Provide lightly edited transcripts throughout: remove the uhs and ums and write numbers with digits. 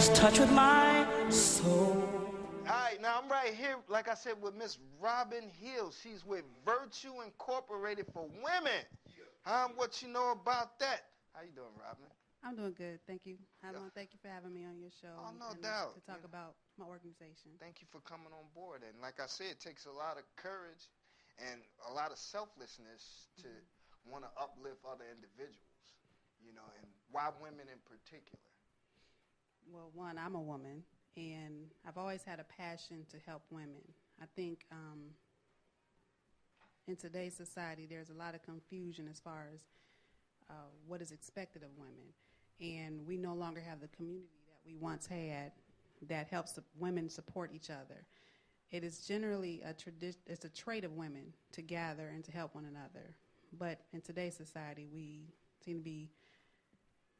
lose touch with my soul. All right, now I'm right here, like I said, with Miss Robin Hill. She's with Virtue Incorporated for Women. What you know about that? How you doing, Robin? I'm doing good, thank you. Thank you for having me on your show. Oh, no doubt. To talk about my organization. Thank you for coming on board. And like I said, it takes a lot of courage and a lot of selflessness to want to uplift other individuals, you know, and why women in particular? Well, one, I'm a woman, and I've always had a passion to help women. I think in today's society, there's a lot of confusion as far as what is expected of women. And we no longer have the community that we once had that helps women support each other. It is generally it's a trait of women to gather and to help one another. But in today's society, we seem to be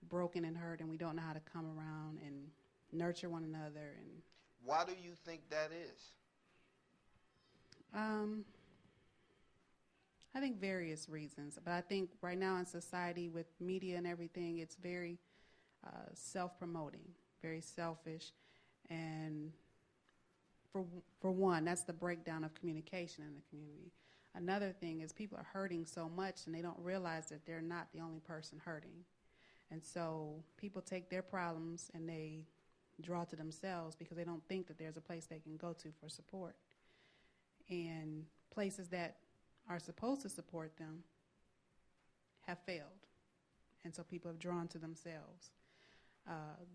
broken and hurt, and we don't know how to come around and nurture one another. And why do you think that is? I think various reasons, but I think right now in society with media and everything, it's very self-promoting, very selfish, and for one, that's the breakdown of communication in the community. Another thing is people are hurting so much and they don't realize that they're not the only person hurting. And so people take their problems and they draw to themselves because they don't think that there's a place they can go to for support. And places that are supposed to support them have failed. And so people have drawn to themselves.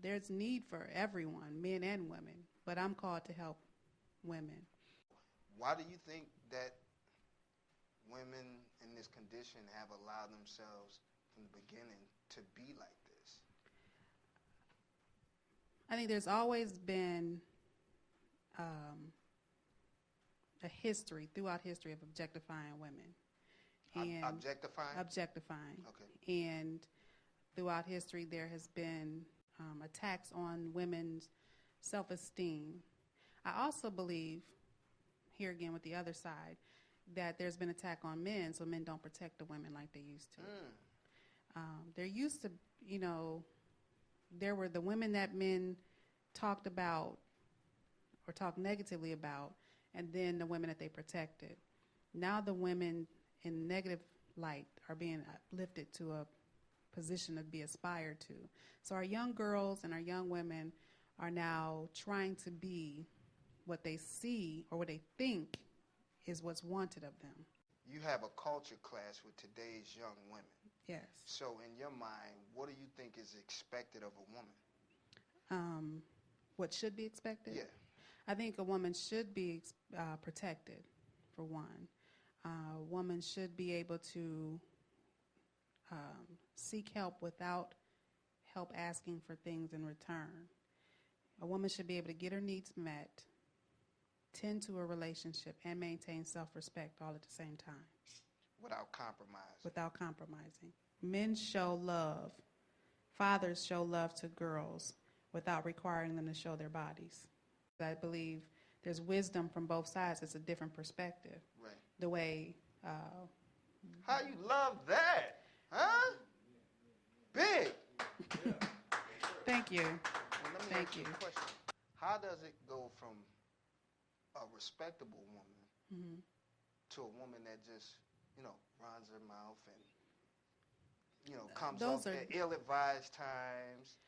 There's need for everyone, men and women, but I'm called to help women. Why do you think that women in this condition have allowed themselves from the beginning to be like this? I think there's always been a history, throughout history, of objectifying women. And objectifying? Objectifying. Okay. And throughout history, there has been attacks on women's self-esteem. I also believe, here again with the other side, that there's been attack on men, so men don't protect the women like they used to. There used to, there were the women that men talked about or talked negatively about, and then the women that they protected. Now the women in negative light are being lifted to a position to be aspired to. So our young girls and our young women are now trying to be what they see or what they think is what's wanted of them. You have a culture clash with today's young women. Yes. So in your mind, what do you think is expected of a woman? What should be expected? Yeah. I think a woman should be protected, for one. A woman should be able to seek help without help asking for things in return. A woman should be able to get her needs met, tend to a relationship, and maintain self-respect all at the same time. Without compromise. Without compromising. Men show love. Fathers show love to girls without requiring them to show their bodies. I believe there's wisdom from both sides. It's a different perspective. Right. The way... How you love that? Huh? Big. Yeah. Thank you. Well, let me Thank ask you a question. How does it go from a respectable woman to a woman that just, runs her mouth and, comes off at ill-advised times,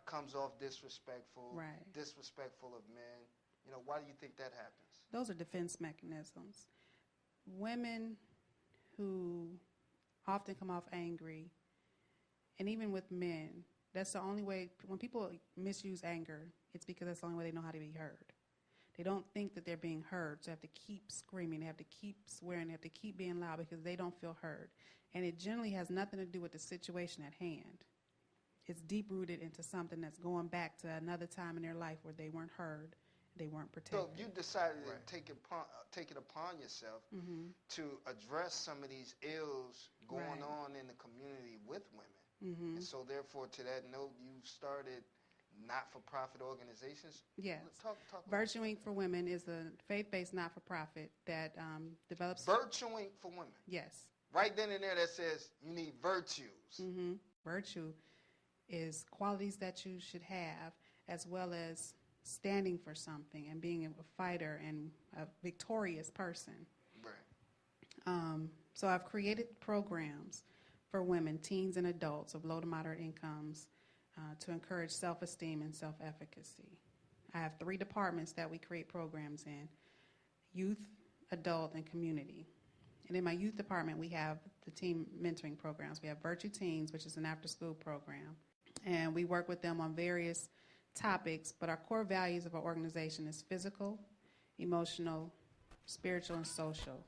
comes off disrespectful, disrespectful of men? Why do you think that happens? Those are defense mechanisms. Women who often come off angry, and even with men, that's the only way. When people misuse anger, it's because that's the only way they know how to be heard. They don't think that they're being heard, so they have to keep screaming, they have to keep swearing, they have to keep being loud because they don't feel heard. And it generally has nothing to do with the situation at hand. It's deep-rooted into something that's going back to another time in their life where they weren't heard, they weren't protected. So you decided to take it upon yourself to address some of these ills going on in the community with women. And so therefore, to that note, you started not-for-profit organizations? Yes. Talk Virtue Inc. for Women is a faith-based not-for-profit that develops... Virtue Inc. for Women? Yes. Right then and there that says you need virtues. Virtue is qualities that you should have as well as standing for something and being a fighter and a victorious person. Right. So I've created programs for women, teens, and adults of low to moderate incomes to encourage self-esteem and self-efficacy. I have 3 departments that we create programs in: youth, adult, and community. And in my youth department, we have the teen mentoring programs. We have Virtue Teens, which is an after-school program. And we work with them on various topics, but our core values of our organization is physical, emotional, spiritual, and social.